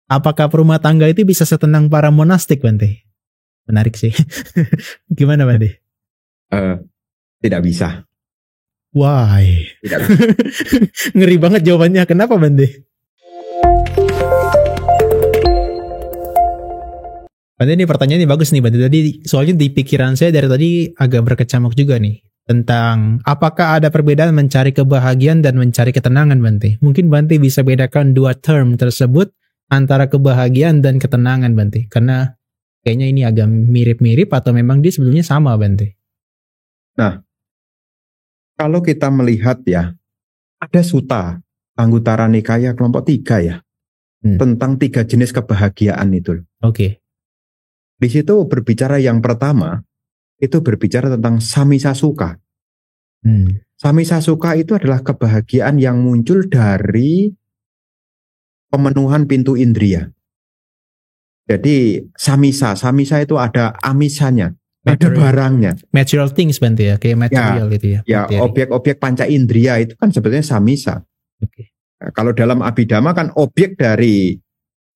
Apakah rumah tangga itu bisa setenang para monastik, Bante? Menarik sih. Gimana, Bante? Tidak bisa. Why? Tidak bisa. Ngeri banget jawabannya. Kenapa, Bante? Bante, ini pertanyaannya bagus nih, Bante. Tadi soalnya di pikiran saya dari tadi agak berkecamuk juga nih. Tentang apakah ada perbedaan mencari kebahagiaan dan mencari ketenangan, Bante? Mungkin Bante bisa bedakan dua term tersebut antara kebahagiaan dan ketenangan, Bante. Karena kayaknya ini agak mirip-mirip atau memang dia sebelumnya sama, Bante. Nah, kalau kita melihat ya, ada Sutta Anguttara Nikaya kelompok 3 ya, tentang 3 jenis kebahagiaan itu. Oke. Di situ berbicara yang pertama, itu berbicara tentang Samisa Sukha. Samisa Sukha itu adalah kebahagiaan yang muncul dari pemenuhan pintu indria. Jadi samisa itu ada amisanya, ada barangnya. Material things, Bante ya, kayak material gitu ya. Ya, objek-objek panca indria itu kan sebetulnya samisa. Oke. Nah, kalau dalam Abhidhamma kan objek dari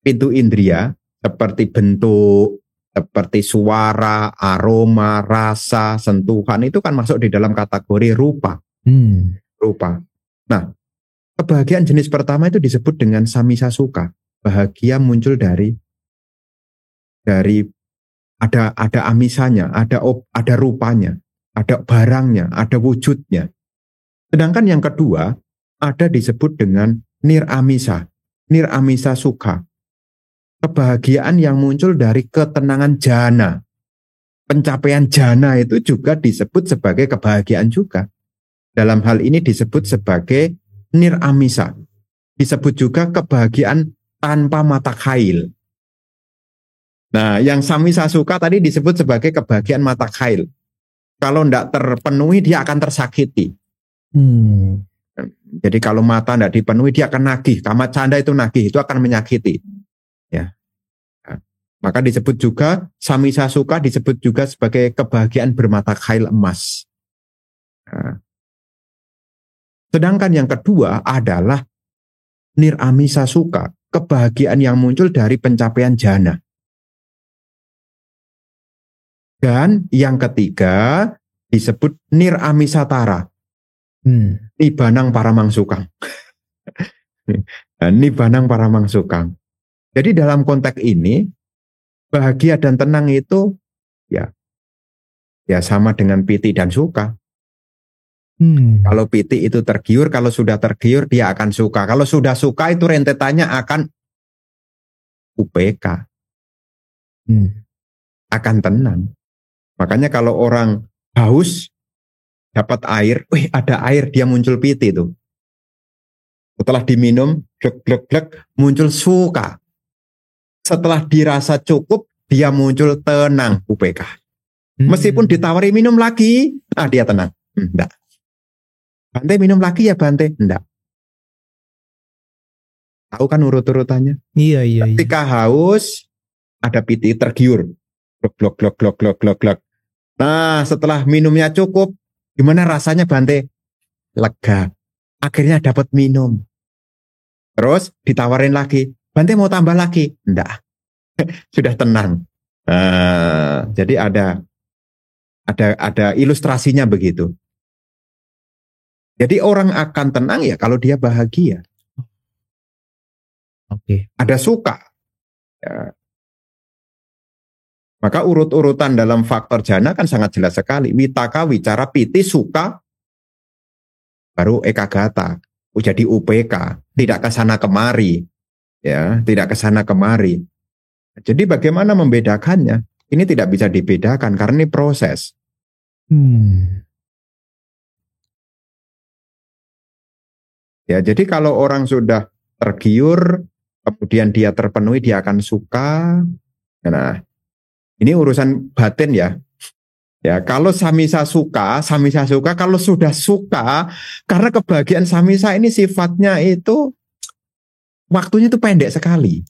pintu indria seperti bentuk, seperti suara, aroma, rasa, sentuhan itu kan masuk di dalam kategori rupa. Rupa. Nah, kebahagiaan jenis pertama itu disebut dengan Samisa Sukha. Bahagia muncul dari ada amisanya, ada rupanya, ada barangnya, ada wujudnya. Sedangkan yang kedua ada disebut dengan Niramisa Sukha. Kebahagiaan yang muncul dari ketenangan jhana. Pencapaian jhana itu juga disebut sebagai kebahagiaan juga. Dalam hal ini disebut sebagai niramisa. Disebut juga kebahagiaan tanpa mata khail. Nah, yang samisa sukha tadi disebut sebagai kebahagiaan mata khail. Kalau tidak terpenuhi dia akan tersakiti. Jadi kalau mata tidak dipenuhi dia akan nagih. Kama canda itu nagih, itu akan menyakiti. Ya. Nah, maka disebut juga samisa sukha disebut juga sebagai kebahagiaan bermata khail emas. Nah, sedangkan yang kedua adalah niramisa sukha, kebahagiaan yang muncul dari pencapaian jhana. Dan yang ketiga disebut niramisa tara. Nibanang paramangsukang. Nibanang paramangsukang. Jadi dalam konteks ini bahagia dan tenang itu ya sama dengan piti dan suka. Kalau piti itu tergiur, kalau sudah tergiur dia akan suka. Kalau sudah suka itu rentetannya akan UPK. Akan tenang. Makanya kalau orang haus dapat air, ada air dia muncul piti itu. Setelah diminum, glek muncul suka. Setelah dirasa cukup, dia muncul tenang, UPK. Meskipun ditawari minum lagi, dia tenang. Enggak. Bante minum lagi ya Bante? Enggak. Tahu kan urut-urutannya? Iya. Ketika haus, ada piti tergiur. Glok. Nah, setelah minumnya cukup, gimana rasanya Bante? Lega. Akhirnya dapat minum. Terus ditawarin lagi. Bante mau tambah lagi? Enggak. Sudah tenang. Jadi ada ilustrasinya begitu. Jadi orang akan tenang ya kalau dia bahagia. Oke. Ada suka. Ya. Maka urut-urutan dalam faktor jhana kan sangat jelas sekali. Witaka, wicara, piti, suka, baru ekagata. Jadi UPK. Tidak kesana kemari. Ya, tidak kesana kemari. Jadi bagaimana membedakannya? Ini tidak bisa dibedakan karena ini proses. Ya, jadi kalau orang sudah tergiur, kemudian dia terpenuhi, dia akan suka. Nah, ini urusan batin ya. Ya, kalau samisa suka kalau sudah suka, karena kebahagiaan samisa ini sifatnya itu waktunya itu pendek sekali.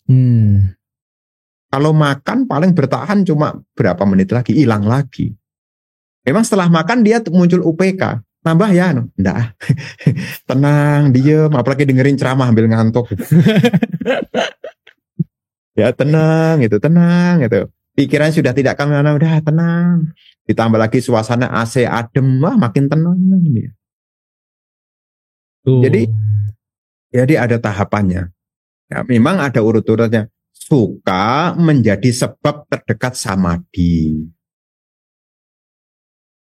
Kalau makan paling bertahan cuma berapa menit lagi, hilang lagi. Memang setelah makan dia muncul UPK. Nambah ya? Enggak. Tenang, diem, apalagi dengerin ceramah ambil ngantuk. Ya tenang itu. Pikiran sudah tidak kemana, udah tenang. Ditambah lagi suasana AC adem, wah makin tenang. Jadi ada tahapannya. Ya, memang ada urut-urutnya. Suka menjadi sebab terdekat samadhi.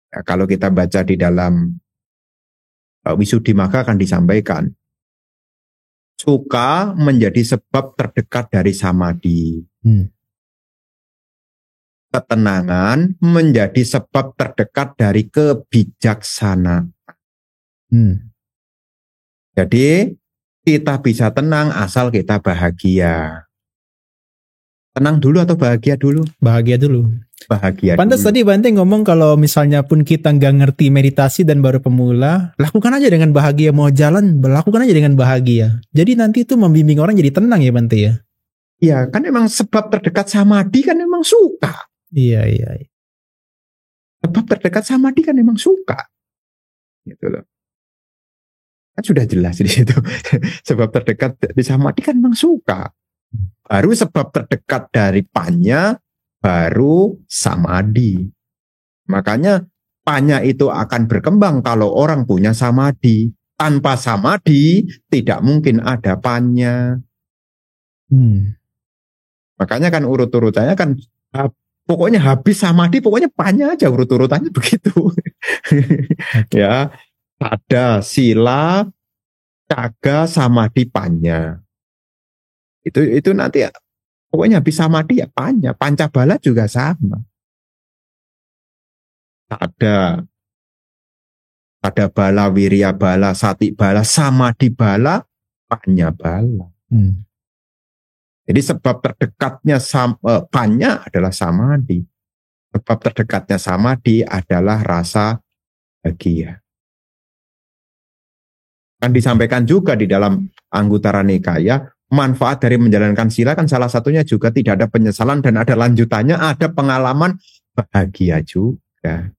Ya, kalau kita baca di dalam Wisuddhimagga akan disampaikan. Suka menjadi sebab terdekat dari samadhi. Ketenangan menjadi sebab terdekat dari kebijaksanaan. Jadi kita bisa tenang asal kita bahagia. Tenang dulu atau bahagia dulu? Bahagia dulu. Bahagia Pantas dulu. tadi Bante ngomong kalau misalnya pun kita nggak ngerti meditasi dan baru pemula, lakukan aja dengan bahagia. Mau jalan, lakukan aja dengan bahagia. Jadi nanti itu membimbing orang jadi tenang ya Bante ya? Iya, kan emang sebab terdekat samadhi kan emang suka. Iya. Sebab terdekat samadhi kan emang suka. Gitu loh. Kan sudah jelas di situ. Sebab terdekat di samadhi kan memang suka. Baru sebab terdekat dari panya, baru samadhi. Makanya panya itu akan berkembang kalau orang punya samadhi. Tanpa samadhi tidak mungkin ada panya. Makanya kan urut-urutannya kan pokoknya habis samadhi, pokoknya panya aja urut-urutannya begitu. Ya, ada sila, caga, samadhi, panya. Itu nanti ya, pokoknya habis samadhi ya panya. Pancabala juga sama. Ada bala, wirya bala, sati bala, samadhi bala, panya bala. Jadi sebab terdekatnya panya adalah samadhi. Sebab terdekatnya samadhi adalah rasa bahagia. Kan disampaikan juga di dalam Anguttara Nikaya, manfaat dari menjalankan sila kan salah satunya juga tidak ada penyesalan dan ada lanjutannya, ada pengalaman bahagia juga.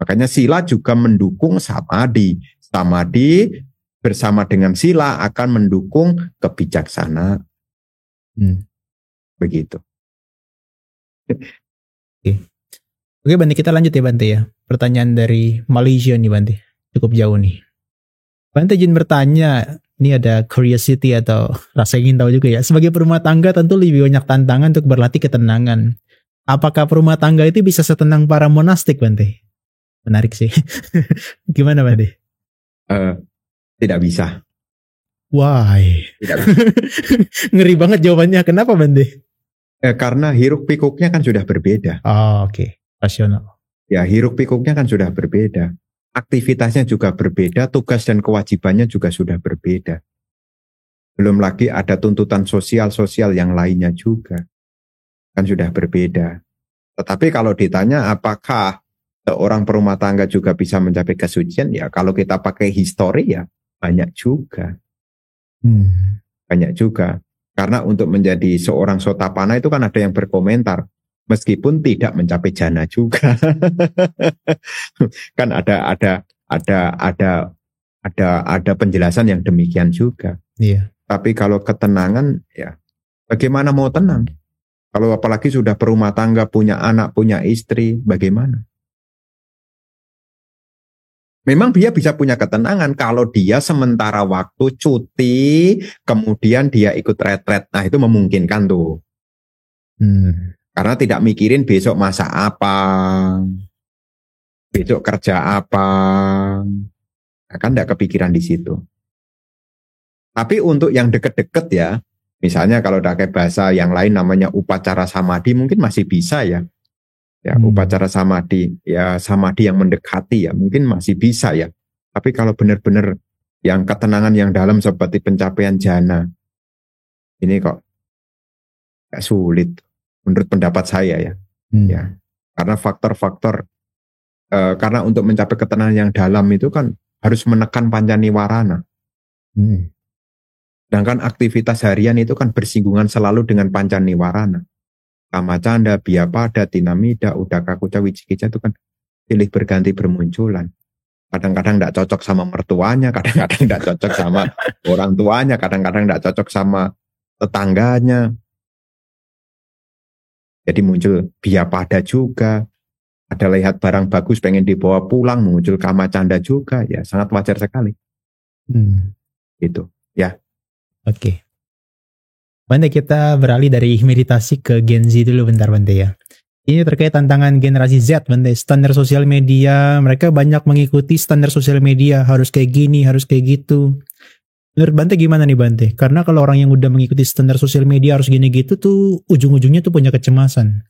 Makanya sila juga mendukung samadhi. Samadhi bersama dengan sila akan mendukung kebijaksanaan. Begitu. Oke Bante, kita lanjut ya Bante ya. Pertanyaan dari Malaysia nih Bante. Cukup jauh nih. Bante izin bertanya, ini ada curiosity atau rasa ingin tahu juga ya. Sebagai perumah tangga tentu lebih banyak tantangan untuk berlatih ketenangan. Apakah perumah tangga itu bisa setenang para monastik Bante? Menarik sih. Gimana Bante? Tidak bisa. Why? Tidak bisa. Ngeri banget jawabannya. Kenapa Bante? Karena hiruk pikuknya kan sudah berbeda. Oh, oke. Rasional. Ya, hiruk pikuknya kan sudah berbeda. Aktivitasnya juga berbeda, tugas dan kewajibannya juga sudah berbeda. Belum lagi ada tuntutan sosial yang lainnya juga. Kan sudah berbeda. Tetapi kalau ditanya apakah seorang perumah tangga juga bisa mencapai kesucian, ya kalau kita pakai histori ya banyak juga. Banyak juga. Karena untuk menjadi seorang sotapana itu kan ada yang berkomentar, meskipun tidak mencapai jana juga. Kan ada penjelasan yang demikian juga. Iya. Tapi kalau ketenangan, ya bagaimana mau tenang? Kalau apalagi sudah berumah tangga, punya anak, punya istri, bagaimana? Memang dia bisa punya ketenangan kalau dia sementara waktu cuti, kemudian dia ikut retret. Nah itu memungkinkan tuh. Karena tidak mikirin besok masak apa, besok kerja apa. Nah, kan tidak kepikiran di situ. Tapi untuk yang deket-deket ya, misalnya kalau pakai bahasa yang lain namanya upacara samadhi, mungkin masih bisa ya. Ya, upacara samadhi, ya samadhi yang mendekati ya, mungkin masih bisa ya. Tapi kalau benar-benar yang ketenangan yang dalam seperti pencapaian jana, ini kok sulit menurut pendapat saya ya. Ya, karena faktor-faktor, karena untuk mencapai ketenangan yang dalam itu kan harus menekan pancaniwarana. Sedangkan aktivitas harian itu kan bersinggungan selalu dengan pancaniwarana. Kamacanda, Biapada, Tinamida, Udaka, Kuca, Wicikica itu kan silih berganti bermunculan. Kadang-kadang tidak cocok sama mertuanya, kadang-kadang tidak cocok sama orang tuanya, kadang-kadang tidak cocok sama tetangganya. Jadi muncul biaya pada juga. Ada lihat barang bagus pengen dibawa pulang, muncul kama canda juga. Ya sangat wajar sekali. Gitu. Ya. Oke. Bante, kita beralih dari meditasi ke Gen Z dulu bentar Bante ya. Ini terkait tantangan generasi Z Bante. Standar sosial media, mereka banyak mengikuti standar sosial media. Harus kayak gini, harus kayak gitu. Menurut Bante gimana nih Bante? Karena kalau orang yang udah mengikuti standar sosial media harus gini gitu tuh ujung-ujungnya tuh punya kecemasan.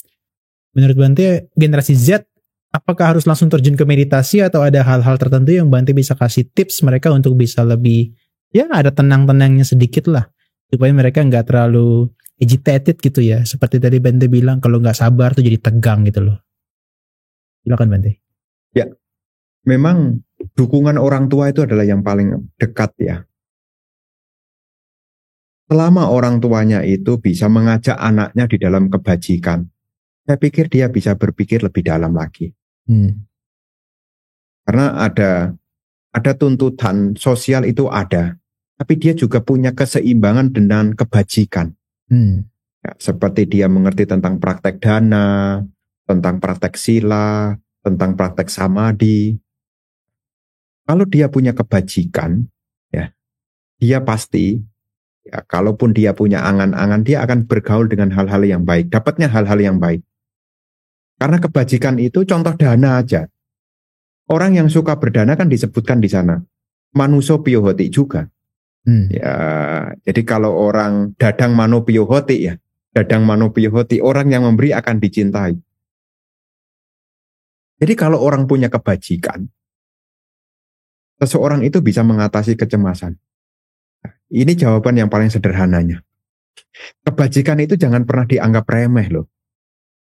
Menurut Bante generasi Z apakah harus langsung terjun ke meditasi atau ada hal-hal tertentu yang Bante bisa kasih tips mereka untuk bisa lebih ya ada tenang-tenangnya sedikit lah supaya mereka nggak terlalu agitated gitu ya. Seperti tadi Bante bilang kalau nggak sabar tuh jadi tegang gitu loh. Silakan Bante. Ya, memang dukungan orang tua itu adalah yang paling dekat ya. Selama orang tuanya itu bisa mengajak anaknya di dalam kebajikan, saya pikir dia bisa berpikir lebih dalam lagi. Karena ada tuntutan sosial itu ada, tapi dia juga punya keseimbangan dengan kebajikan. Ya, seperti dia mengerti tentang praktek dana, tentang praktek sila, tentang praktek samadhi. Kalau dia punya kebajikan, ya, dia pasti, ya, kalaupun dia punya angan-angan, dia akan bergaul dengan hal-hal yang baik, dapatnya hal-hal yang baik. Karena kebajikan itu contoh dana aja. Orang yang suka berdana kan disebutkan di sana. Manuso piyohoti juga. Ya, jadi kalau orang dadang mano piyohoti ya, dadang mano piyohoti, orang yang memberi akan dicintai. Jadi kalau orang punya kebajikan, seseorang itu bisa mengatasi kecemasan. Ini jawaban yang paling sederhananya. Kebajikan itu jangan pernah dianggap remeh loh.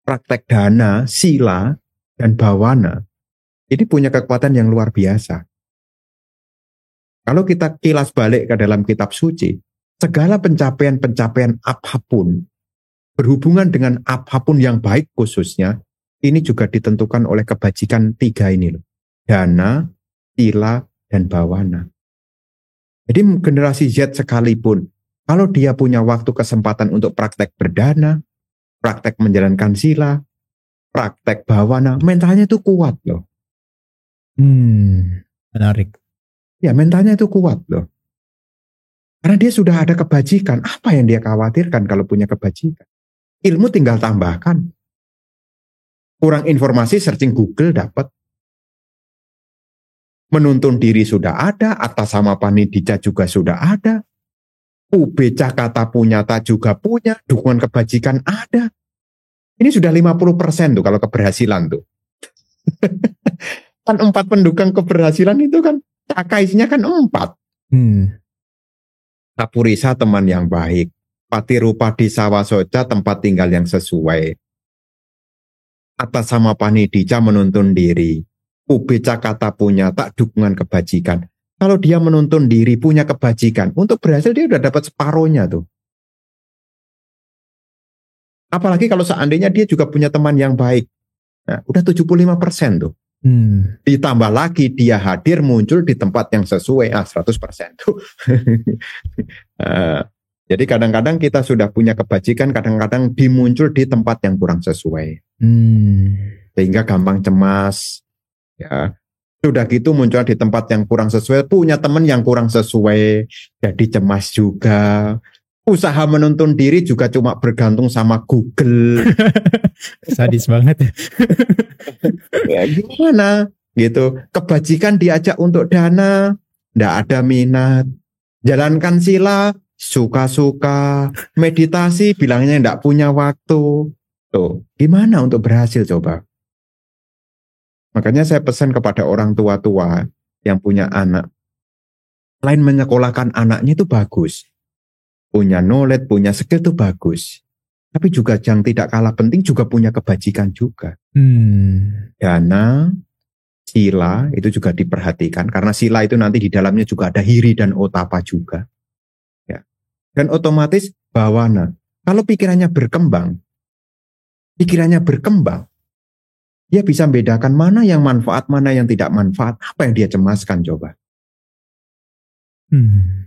Praktek dana, sila, dan bawana, ini punya kekuatan yang luar biasa. Kalau kita kilas balik ke dalam kitab suci, segala pencapaian-pencapaian apapun, berhubungan dengan apapun yang baik khususnya, ini juga ditentukan oleh kebajikan 3 ini loh. Dana, sila, dan bawana. Jadi generasi Z sekalipun, kalau dia punya waktu kesempatan untuk praktek berdana, praktek menjalankan sila, praktek bawana, mentalnya itu kuat loh. Menarik. Ya mentalnya itu kuat loh. Karena dia sudah ada kebajikan. Apa yang dia khawatirkan kalau punya kebajikan? Ilmu tinggal tambahkan. Kurang informasi searching Google dapat. Menuntun diri sudah ada, Attasama Panidija juga sudah ada. Ubeca kata punyata juga punya, dukungan kebajikan ada. Ini sudah 50% tuh kalau keberhasilan tuh. Kan 4 pendukung keberhasilan itu kan cakaisnya kan 4. Kapurisa teman yang baik. Patirupa di Sawasoca tempat tinggal yang sesuai. Attasama Panidija menuntun diri. Ubeca kata punya tak dukungan kebajikan. Kalau dia menuntun diri punya kebajikan, untuk berhasil dia udah dapat separohnya tuh. Apalagi kalau seandainya dia juga punya teman yang baik. Nah, udah 75% tuh. Ditambah lagi dia hadir muncul di tempat yang sesuai. 100% tuh. Jadi kadang-kadang kita sudah punya kebajikan, kadang-kadang dimuncul di tempat yang kurang sesuai. Sehingga gampang cemas. Ya, sudah gitu muncul di tempat yang kurang sesuai, punya teman yang kurang sesuai, jadi cemas juga. Usaha menuntun diri juga cuma bergantung sama Google. Sadis banget. Ya gimana? Gitu. Kebajikan diajak untuk dana, ndak ada minat. Jalankan sila, suka-suka. Meditasi bilangnya ndak punya waktu. Tuh, gimana untuk berhasil coba? Makanya saya pesan kepada orang tua-tua yang punya anak. Selain menyekolahkan anaknya itu bagus. Punya knowledge, punya skill itu bagus. Tapi juga yang tidak kalah penting juga punya kebajikan juga. Dana, sila itu juga diperhatikan. Karena sila itu nanti di dalamnya juga ada hiri dan otapa juga. Ya. Dan otomatis bawana. Kalau pikirannya berkembang, dia bisa membedakan mana yang manfaat, mana yang tidak manfaat. Apa yang dia cemaskan coba?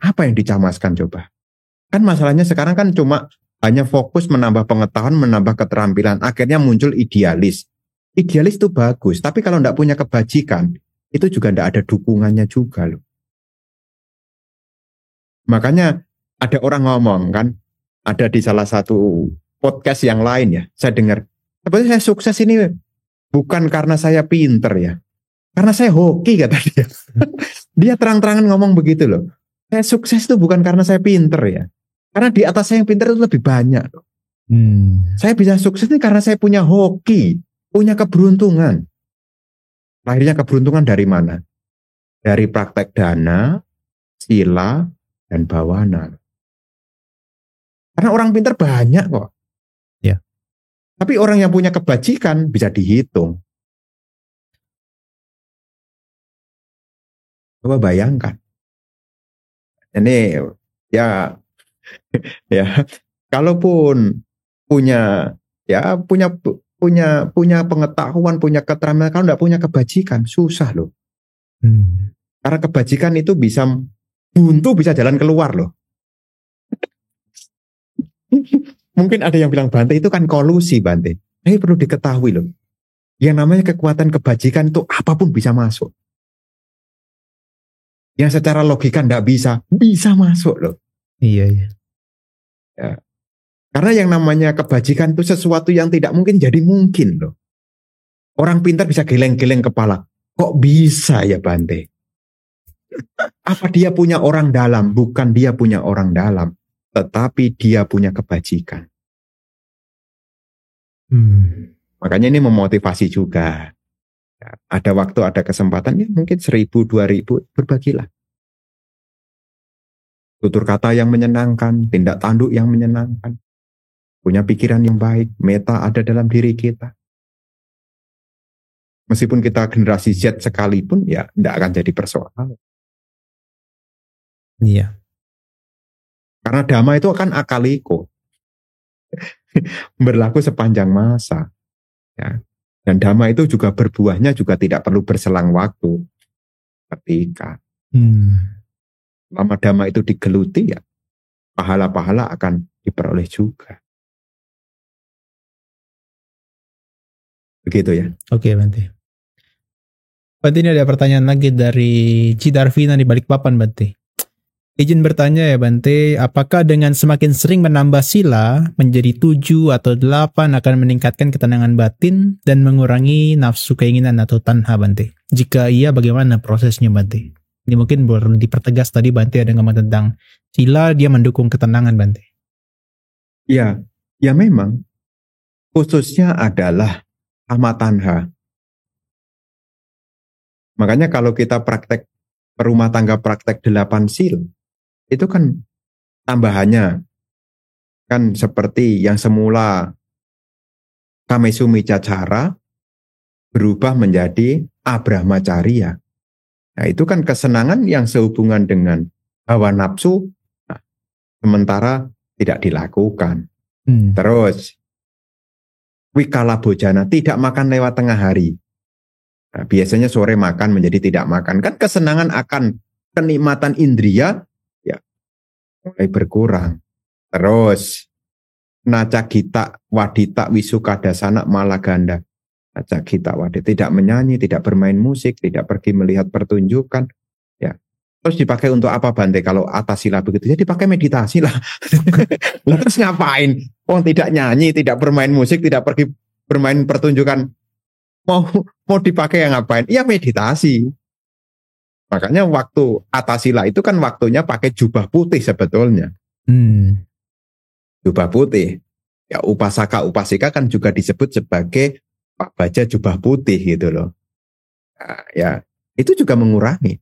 Apa yang dicemaskan coba? Kan masalahnya sekarang kan cuma hanya fokus menambah pengetahuan, menambah keterampilan. Akhirnya muncul idealis. Idealis itu bagus, tapi kalau tidak punya kebajikan, itu juga tidak ada dukungannya juga loh. Makanya ada orang ngomong kan, ada di salah satu podcast yang lain ya, saya dengar, sebenarnya saya sukses ini bukan karena saya pinter ya, karena saya hoki kata dia. Dia terang-terangan ngomong begitu loh. Saya sukses itu bukan karena saya pinter ya, karena di atas saya yang pinter itu lebih banyak loh. Saya bisa sukses ini karena saya punya hoki, punya keberuntungan. Lahirnya keberuntungan dari mana? Dari praktek dana, sila, dan bawana. Karena orang pintar banyak kok. Ya. Tapi orang yang punya kebajikan bisa dihitung. Coba bayangkan. Ini ya kalaupun punya pengetahuan, punya keterampilan, kalau tidak punya kebajikan susah loh. Karena kebajikan itu bisa buntu, bisa jalan keluar loh. Mungkin ada yang bilang Bante itu kan kolusi Bante. Ini perlu diketahui loh. Yang namanya kekuatan kebajikan itu apapun bisa masuk. Yang secara logika tidak bisa masuk loh. Iya. Ya. Karena yang namanya kebajikan itu sesuatu yang tidak mungkin jadi mungkin loh. Orang pintar bisa geleng-geleng kepala. Kok bisa ya Bante? Apa dia punya orang dalam? Bukan dia punya orang dalam, tetapi dia punya kebajikan. Makanya ini memotivasi juga. Ya, ada waktu, ada kesempatan, ya mungkin 1.000, 2.000, berbagilah. Tutur kata yang menyenangkan, tindak tanduk yang menyenangkan, punya pikiran yang baik, meta ada dalam diri kita. Meskipun kita generasi Z sekalipun, ya tidak akan jadi persoalan. Iya. Karena dhamma itu akan akaliko. Berlaku sepanjang masa. Ya. Dan dhamma itu juga berbuahnya juga tidak perlu berselang waktu. Ketika lama dhamma itu digeluti, ya pahala-pahala akan diperoleh juga. Begitu ya. Oke, Bante. Bante, ini ada pertanyaan lagi dari Cidarvina di Balikpapan, Bante. Izin bertanya ya Bante, apakah dengan semakin sering menambah sila menjadi 7 atau 8 akan meningkatkan ketenangan batin dan mengurangi nafsu keinginan atau tanha Bante? Jika iya, bagaimana prosesnya Bante? Ini mungkin boleh dipertegas, tadi Bante ada ngomong tentang sila, dia mendukung ketenangan Bante. Ya memang khususnya adalah kama tanha. Makanya kalau kita praktek rumah tangga, praktek 8 sil, itu kan tambahannya kan seperti yang semula Kamesumiccacara berubah menjadi Abrahmacharya. Nah itu kan kesenangan yang sehubungan dengan hawa nafsu, nah, sementara tidak dilakukan. Terus Wikala Bojana, tidak makan lewat tengah hari. Nah, biasanya sore makan menjadi tidak makan. Kan kesenangan akan kenikmatan indria mulai berkurang. Terus Naca Gita Wadita Wisukadasana Malaganda. Naca Gita Wadita, tidak menyanyi, tidak bermain musik, tidak pergi melihat pertunjukan. Ya. Terus dipakai untuk apa Bante? Kalau atas sila begitu, ya dipakai meditasi lah. Terus ngapain? Oh, tidak nyanyi, tidak bermain musik, tidak pergi bermain pertunjukan. Mau dipakai yang ngapain? Ya meditasi. Makanya waktu atasila itu kan waktunya pakai jubah putih sebetulnya. Jubah putih. Ya upasaka upasika kan juga disebut sebagai Pak Baja jubah putih gitu loh. Nah, ya itu juga mengurangi.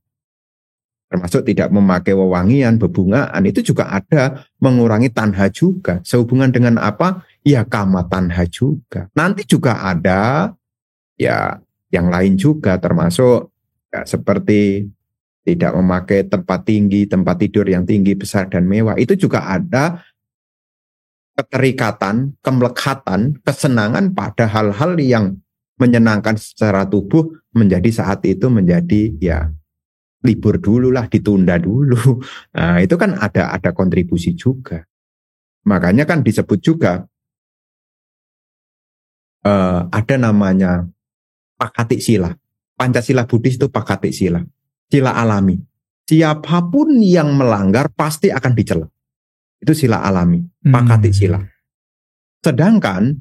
Termasuk tidak memakai wewangian, bebungaan, itu juga ada mengurangi tanha juga. Sehubungan dengan apa? Ya kama tanha juga. Nanti juga ada ya yang lain juga, termasuk ya, seperti tidak memakai tempat tinggi, tempat tidur yang tinggi, besar, dan mewah. Itu juga ada keterikatan, kemelekatan, kesenangan pada hal-hal yang menyenangkan secara tubuh menjadi saat itu menjadi ya libur dulu lah, ditunda dulu. Nah, itu kan ada kontribusi juga. Makanya kan disebut juga ada namanya Pakatik Sila. Pancasila Buddhis itu Pakatik Sila. Sila alami. Siapapun yang melanggar pasti akan dicela. Itu sila alami, Pakatik Sila. Sedangkan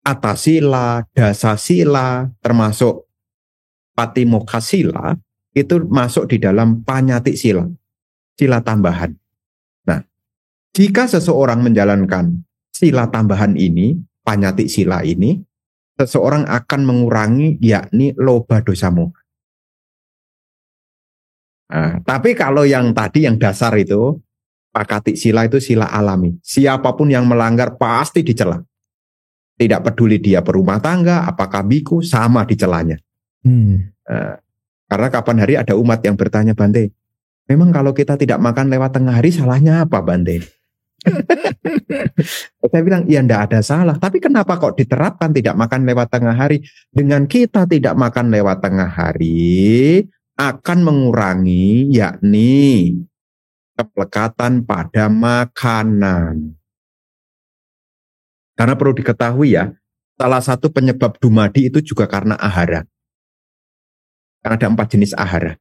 Atasila, Dasasila, termasuk Patimokkha Sila, itu masuk di dalam Panyatik Sila, sila tambahan. Nah, jika seseorang menjalankan sila tambahan ini, Panyatik Sila ini, seseorang akan mengurangi yakni loba dosa moha. Nah, tapi kalau yang tadi yang dasar itu, Pakatik Sila itu sila alami. Siapapun yang melanggar pasti dicela. Tidak peduli dia berumah tangga, apakah biku, sama dicelanya. Nah, karena kapan hari ada umat yang bertanya, Bante, memang kalau kita tidak makan lewat tengah hari salahnya apa, Bante? Saya bilang, ya enggak ada salah. Tapi kenapa kok diterapkan tidak makan lewat tengah hari? Dengan kita tidak makan lewat tengah hari, akan mengurangi yakni keplekatan pada makanan. Karena perlu diketahui ya, salah satu penyebab dumadi itu juga karena ahara. Karena ada 4 jenis ahara.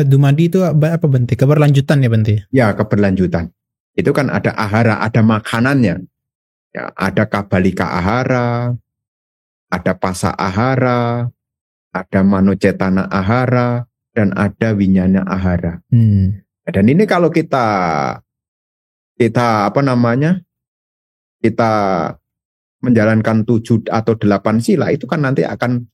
Dumadi itu apa Bante? Keberlanjutan ya Bante? Ya, keberlanjutan. Itu kan ada ahara, ada makanannya. Ya, ada kabalika ahara, ada pasa ahara, ada manocetana ahara, dan ada winyana ahara. Dan ini kalau kita menjalankan 7 atau 8 sila, itu kan nanti akan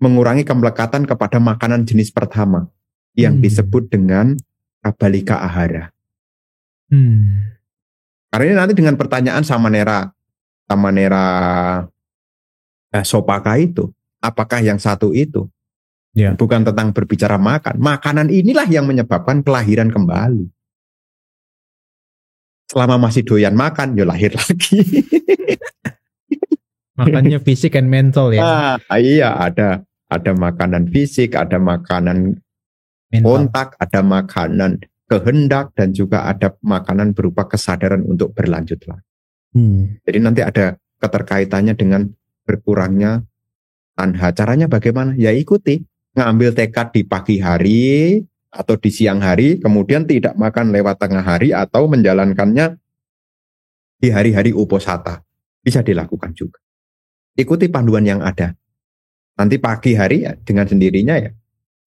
mengurangi kemelekatan kepada makanan jenis pertama yang disebut dengan kabalika ahara. Karena ini nanti dengan pertanyaan Samanera Sopaka itu, apakah yang satu itu? Yeah. Bukan tentang berbicara makan. Makanan inilah yang menyebabkan kelahiran kembali. Selama masih doyan makan, ya lahir lagi. Makanya fisik and mental ya. Iya, ada makanan fisik, ada makanan mental, kontak, ada makanan kehendak, dan juga ada makanan berupa kesadaran untuk berlanjut lagi. Jadi nanti ada keterkaitannya dengan berkurangnya tanha. Caranya bagaimana? Ya ikuti. Ngambil tekad di pagi hari atau di siang hari, kemudian tidak makan lewat tengah hari, atau menjalankannya di hari-hari uposata. Bisa dilakukan juga. Ikuti panduan yang ada. Nanti pagi hari ya, dengan sendirinya ya,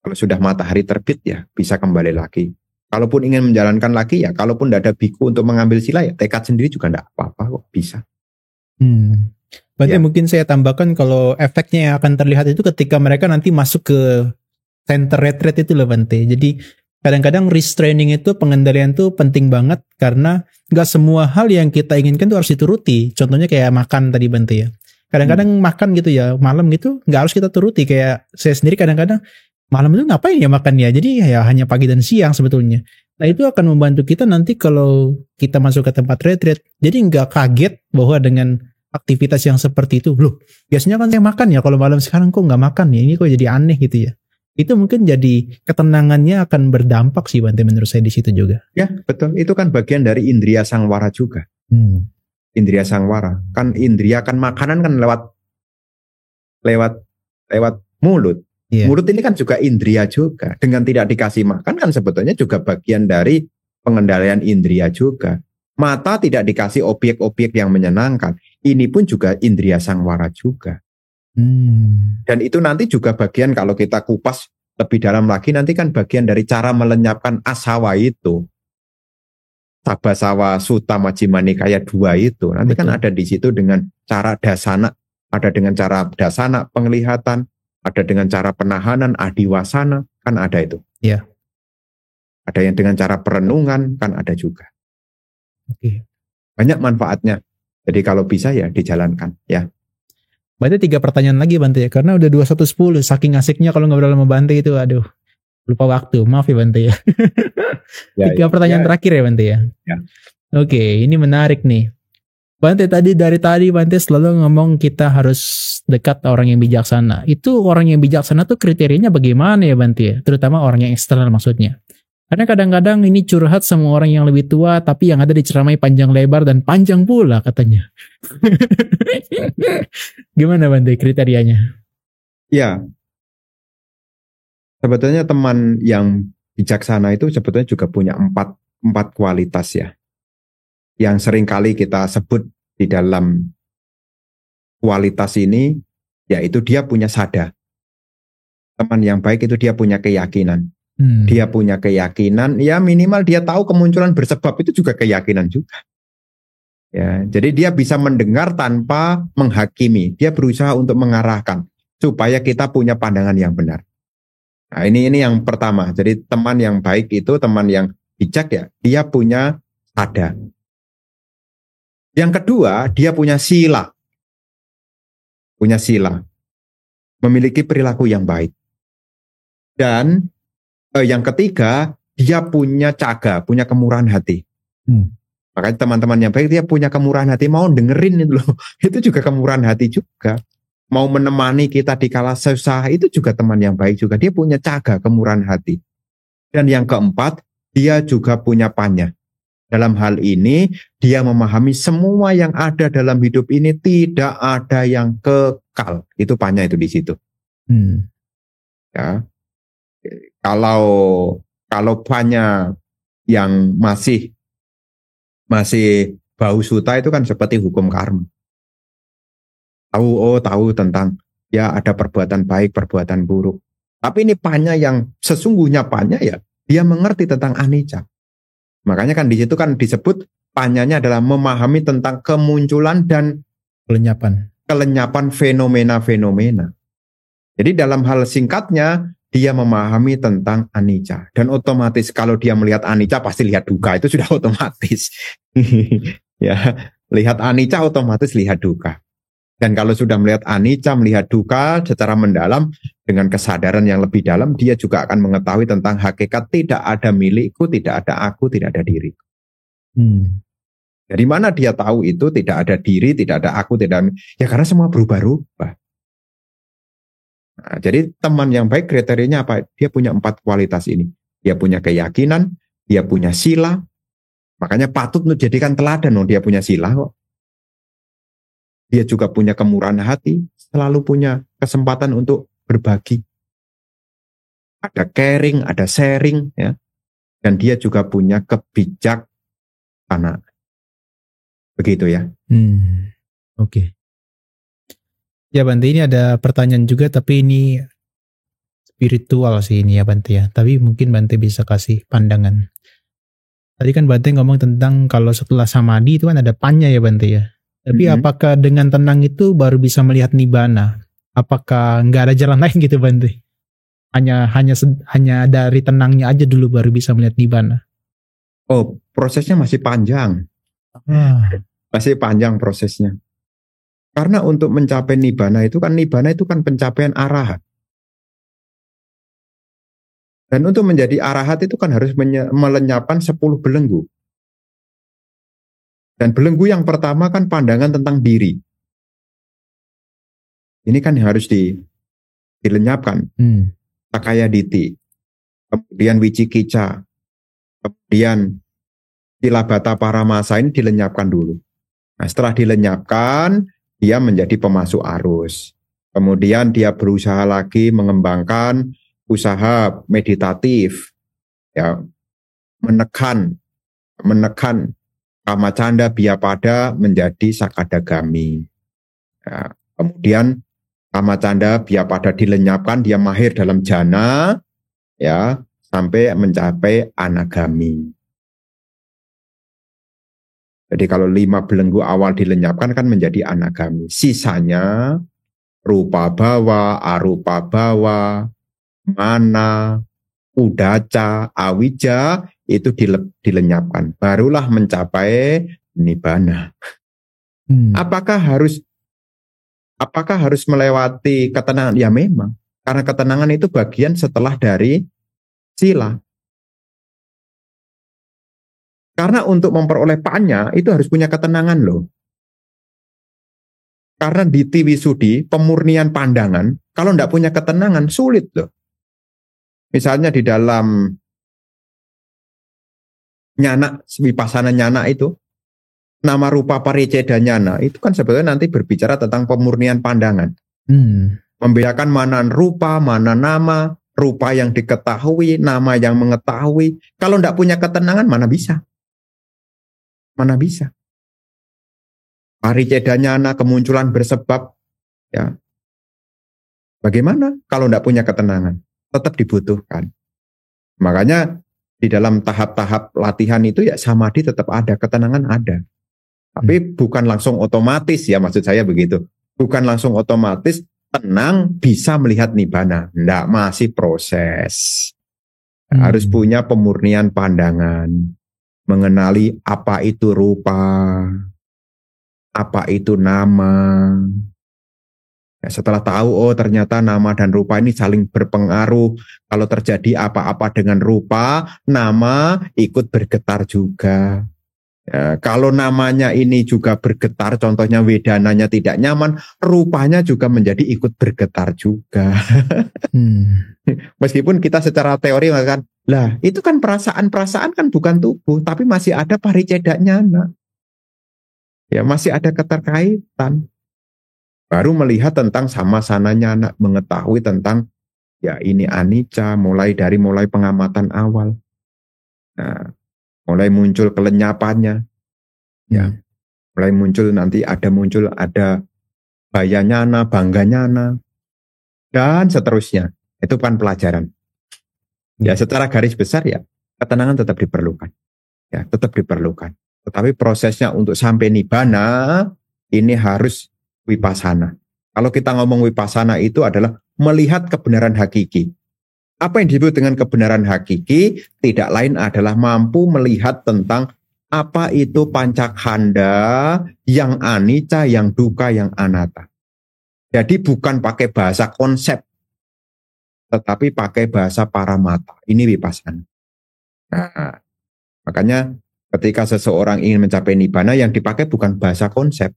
kalau sudah matahari terbit ya bisa kembali lagi. Kalaupun ingin menjalankan lagi ya, kalaupun tidak ada biku untuk mengambil sila ya, tekad sendiri juga tidak apa-apa kok, bisa. Berarti mungkin saya tambahkan kalau efeknya yang akan terlihat itu ketika mereka nanti masuk ke center retreat itu loh Bante. Jadi kadang-kadang restraining itu, pengendalian itu penting banget karena gak semua hal yang kita inginkan itu harus dituruti. Contohnya kayak makan tadi Bante ya. Kadang-kadang makan gitu ya, malam gitu gak harus kita turuti. Kayak saya sendiri kadang-kadang malam itu ngapain ya makan ya. Jadi ya hanya pagi dan siang sebetulnya. Nah itu akan membantu kita nanti kalau kita masuk ke tempat retreat. Jadi gak kaget bahwa dengan aktivitas yang seperti itu, loh biasanya kan saya makan ya, kalau malam sekarang kok nggak makan ya, ini kok jadi aneh gitu ya. Itu mungkin jadi ketenangannya akan berdampak sih Bante menurut saya di situ juga. Ya betul, itu kan bagian dari indriya sangwara juga. Indriya sangwara, kan indriya kan makanan kan lewat mulut. Mulut ini kan juga indriya juga. Dengan tidak dikasih makan kan sebetulnya juga bagian dari pengendalian indriya juga. Mata tidak dikasih objek-objek yang menyenangkan. Ini pun juga indriya sangwara juga. Dan itu nanti juga bagian, kalau kita kupas lebih dalam lagi, nanti kan bagian dari cara melenyapkan asawa itu. Sabasawa Sutta Majjhima Nikaya 2 itu. Nanti kan ada di situ dengan cara dasana. Ada dengan cara dasana penglihatan. Ada dengan cara penahanan, adiwasana. Kan ada itu. Iya. Ada yang dengan cara perenungan, kan ada juga. Banyak manfaatnya. Jadi kalau bisa ya dijalankan ya. Berarti 3 pertanyaan lagi Bante ya, karena udah 21:10. Saking asiknya kalau ngobrol sama Bante itu, aduh lupa waktu, maaf ya Bante ya. 3 pertanyaan terakhir ya Bante ya. Oke, ini menarik nih. Bante dari tadi Bante selalu ngomong kita harus dekat orang yang bijaksana. Itu orang yang bijaksana tuh kriterianya bagaimana ya Bante ya? Terutama orang yang eksternal maksudnya. Karena kadang-kadang ini curhat sama orang yang lebih tua tapi yang ada diceramai panjang lebar dan panjang pula katanya. Gimana Bante kriterianya? Ya, sebetulnya teman yang bijaksana itu sebetulnya juga punya empat kualitas ya. Yang seringkali kita sebut di dalam kualitas ini, yaitu dia punya sada. Teman yang baik itu dia punya keyakinan. Dia punya keyakinan, ya minimal dia tahu kemunculan bersebab itu juga keyakinan juga. Ya, jadi dia bisa mendengar tanpa menghakimi. Dia berusaha untuk mengarahkan supaya kita punya pandangan yang benar. Nah, ini yang pertama. Jadi teman yang baik itu teman yang bijak ya, dia punya sada. Yang kedua, dia punya sila. Punya sila. Memiliki perilaku yang baik. Dan yang ketiga, dia punya caga, punya kemurahan hati. Makanya teman-teman yang baik, dia punya kemurahan hati. Mau dengerin itu loh. Itu juga kemurahan hati juga. Mau menemani kita di kala susah, itu juga teman yang baik juga. Dia punya caga, kemurahan hati. Dan yang keempat, dia juga punya panya. Dalam hal ini, dia memahami semua yang ada dalam hidup ini tidak ada yang kekal. Itu panya itu di situ. Ya. Kalau panya yang masih bau suta itu kan seperti hukum karma. Tahu tentang ya ada perbuatan baik, perbuatan buruk. Tapi ini panya yang sesungguhnya panya ya, dia mengerti tentang anicca. Makanya kan di situ kan disebut panyanya adalah memahami tentang kemunculan dan kelenyapan fenomena-fenomena. Jadi dalam hal singkatnya dia memahami tentang anicca. Dan otomatis kalau dia melihat anicca pasti lihat duka, itu sudah otomatis. Ya, lihat anicca otomatis lihat duka. Dan kalau sudah melihat anicca, melihat duka secara mendalam dengan kesadaran yang lebih dalam, dia juga akan mengetahui tentang hakikat tidak ada milikku, tidak ada aku, tidak ada diriku. Dari mana dia tahu itu tidak ada diri, tidak ada aku, tidak ada, ya karena semua berubah-ubah. Nah, jadi teman yang baik kriterianya apa? Dia punya 4 kualitas ini. Dia punya keyakinan, dia punya sila. Makanya patut untuk jadikan teladan, dia punya sila kok. Dia juga punya kemurahan hati, selalu punya kesempatan untuk berbagi. Ada caring, ada sharing, ya. Dan dia juga punya kebijaksanaan. Begitu ya. Oke. Ya Bante, ini ada pertanyaan juga, tapi ini spiritual sih ini ya Bante ya. Tapi mungkin Bante bisa kasih pandangan. Tadi kan Bante ngomong tentang kalau setelah samadhi itu kan ada panya ya Bante ya. Tapi apakah dengan tenang itu baru bisa melihat nibbana? Apakah nggak ada jalan lain gitu Bante? Hanya dari tenangnya aja dulu baru bisa melihat nibbana. Oh, prosesnya masih panjang. Masih panjang prosesnya. Karena untuk mencapai nibbana itu kan pencapaian arahat. Dan untuk menjadi arahat itu kan harus melenyapkan 10 belenggu. Dan belenggu yang pertama kan pandangan tentang diri. Ini kan harus dilenyapkan. Sakaya Diti, kemudian Wicikicca, kemudian Silabata Paramasa ini dilenyapkan dulu. Nah, setelah dilenyapkan, dia menjadi pemasuk arus. Kemudian dia berusaha lagi mengembangkan usaha meditatif, ya, menekan Kamacanda Biapada menjadi Sakadagami. Ya, kemudian Kamacanda Biapada dilenyapkan, dia mahir dalam jana, ya, sampai mencapai Anagami. Jadi kalau 5 belenggu awal dilenyapkan kan menjadi Anagami. Sisanya rupa bawa, arupa bawa, mana, udaca, awija itu dilenyapkan. Barulah mencapai nibbana. Apakah harus melewati ketenangan? Ya memang. Karena ketenangan itu bagian setelah dari sila. Karena untuk memperoleh panya itu harus punya ketenangan loh. Karena di Tiwisudi, pemurnian pandangan, kalau tidak punya ketenangan, sulit loh. Misalnya di dalam nyana, Vipassana nyana itu, nama rupa pariceda nyana, itu kan sebetulnya nanti berbicara tentang pemurnian pandangan. Membedakan mana rupa, mana nama, rupa yang diketahui, nama yang mengetahui. Kalau tidak punya ketenangan, mana bisa? Mana bisa? Pariceda nyana, kemunculan bersebab, ya. Bagaimana kalau tidak punya ketenangan? Tetap dibutuhkan. Makanya di dalam tahap-tahap latihan itu ya samadhi tetap ada, ketenangan ada. Tapi bukan langsung otomatis ya, maksud saya begitu. Bukan langsung otomatis tenang bisa melihat nibbana. Tidak, masih proses. Harus punya pemurnian pandangan. Mengenali apa itu rupa, apa itu nama. Ya, setelah tahu, oh ternyata nama dan rupa ini saling berpengaruh. Kalau terjadi apa-apa dengan rupa, nama ikut bergetar juga. Ya, kalau namanya ini juga bergetar, contohnya wedananya tidak nyaman, rupanya juga menjadi ikut bergetar juga. Meskipun kita secara teori mengatakan, lah itu kan perasaan-perasaan kan bukan tubuh, tapi masih ada pariceda nyana. Ya, masih ada keterkaitan. Baru melihat tentang sama-sana nyana, mengetahui tentang ya ini anicca, mulai pengamatan awal. Nah, mulai muncul kelenyapannya. Ya. Mulai muncul nanti ada baya nyana, bangga nyana, dan seterusnya. Itu kan pelajaran. Ya, secara garis besar ya, ketenangan tetap diperlukan. Ya, tetap diperlukan. Tetapi prosesnya untuk sampai nibbana ini harus Vipassana. Kalau kita ngomong Vipassana itu adalah melihat kebenaran hakiki. Apa yang disebut dengan kebenaran hakiki tidak lain adalah mampu melihat tentang apa itu pancakkhanda, yang anicca, yang dukkha, yang anatta. Jadi bukan pakai bahasa konsep, tetapi pakai bahasa paramata. Ini Vipassana. Nah, makanya ketika seseorang ingin mencapai nibbana yang dipakai bukan bahasa konsep,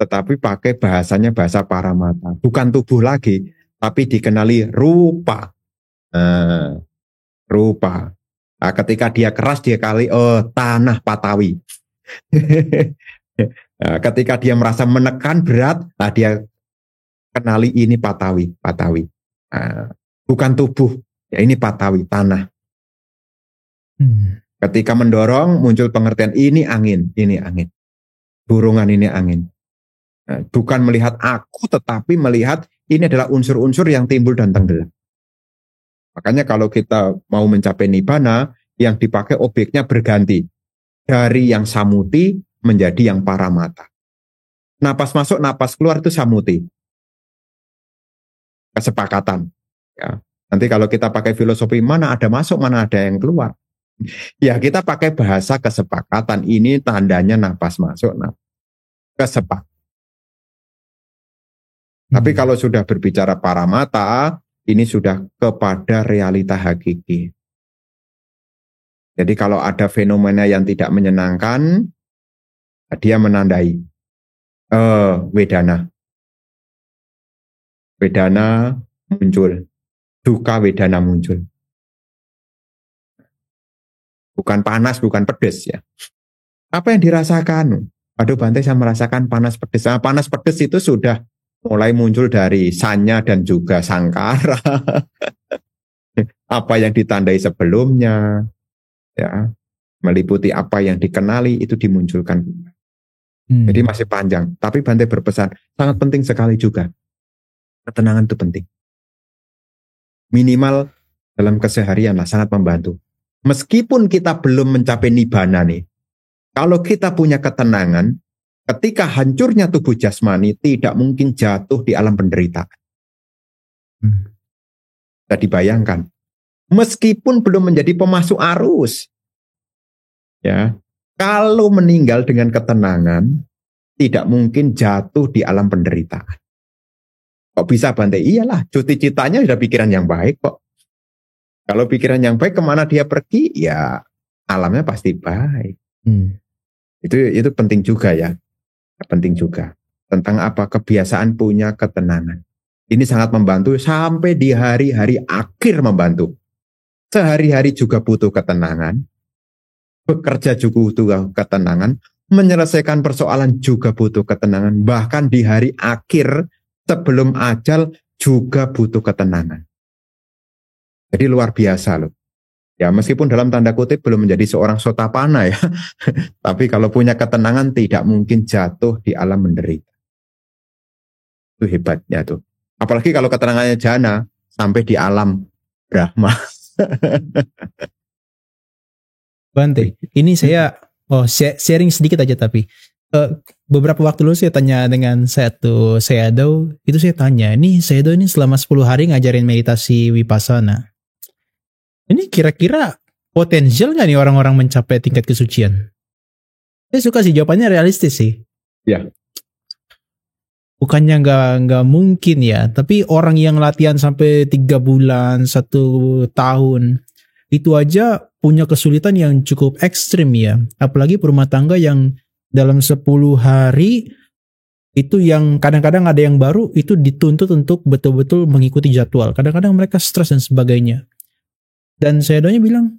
tetapi pakai bahasanya bahasa paramata. Bukan tubuh lagi, tapi dikenali rupa. Rupa. Nah, ketika dia keras, dia kali, tanah patawi. Nah, ketika dia merasa menekan berat, nah dia kenali ini patawi. Nah, bukan tubuh, ya ini patawi, tanah. Ketika mendorong, muncul pengertian ini angin. Burungan ini angin. Bukan melihat aku, tetapi melihat ini adalah unsur-unsur yang timbul dan tenggelam. Makanya kalau kita mau mencapai nibbana, yang dipakai objeknya berganti. Dari yang samuti menjadi yang paramata. Napas masuk, napas keluar itu samuti. Kesepakatan. Ya. Nanti kalau kita pakai filosofi, mana ada masuk, mana ada yang keluar. Ya kita pakai bahasa kesepakatan. Ini tandanya napas masuk, napas. Kesepakatan. Tapi kalau sudah berbicara paramata, ini sudah kepada realita hakiki. Jadi kalau ada fenomena yang tidak menyenangkan, dia menandai wedana. Wedana muncul. Dukkha wedana muncul. Bukan panas, bukan pedes ya. Apa yang dirasakan? Aduh Bante, saya merasakan panas pedes. Nah, panas pedes itu sudah mulai muncul dari sanya dan juga sangkara. Apa yang ditandai sebelumnya, ya, meliputi apa yang dikenali itu dimunculkan. Jadi masih panjang. Tapi Bante berpesan, sangat penting sekali juga. Ketenangan itu penting. Minimal dalam keseharian lah, sangat membantu. Meskipun kita belum mencapai nibbana nih, kalau kita punya ketenangan, ketika hancurnya tubuh jasmani tidak mungkin jatuh di alam penderitaan. Bisa dibayangkan. Meskipun belum menjadi pemasuk arus. Ya, kalau meninggal dengan ketenangan, tidak mungkin jatuh di alam penderitaan. Kok bisa Bante? Iyalah, cuti citanya sudah pikiran yang baik kok. Kalau pikiran yang baik kemana dia pergi, ya alamnya pasti baik. Itu penting juga ya. Penting juga. Tentang apa? Kebiasaan punya ketenangan. Ini sangat membantu sampai di hari-hari akhir membantu. Sehari-hari juga butuh ketenangan. Bekerja juga butuh ketenangan. Menyelesaikan persoalan juga butuh ketenangan. Bahkan di hari akhir sebelum ajal juga butuh ketenangan. Jadi luar biasa loh. Ya meskipun dalam tanda kutip belum menjadi seorang sotapana ya. Tapi kalau punya ketenangan tidak mungkin jatuh di alam menderita. Itu hebatnya tuh. Apalagi kalau ketenangannya jana sampai di alam Brahma. Bante, ini saya sharing sedikit aja tapi beberapa waktu lalu saya tanya dengan satu Sayadaw, itu saya tanya, ini Sayadaw ini selama 10 hari ngajarin meditasi Vipassana. Ini kira-kira potensial nggak nih orang-orang mencapai tingkat kesucian? Saya suka sih jawabannya realistis sih. Ya. Bukannya nggak mungkin ya, tapi orang yang latihan sampai 3 bulan, 1 tahun, itu aja punya kesulitan yang cukup ekstrim ya. Apalagi rumah tangga yang dalam 10 hari itu yang kadang-kadang ada yang baru itu dituntut untuk betul-betul mengikuti jadwal. Kadang-kadang mereka stres dan sebagainya. Dan Sayadawnya bilang,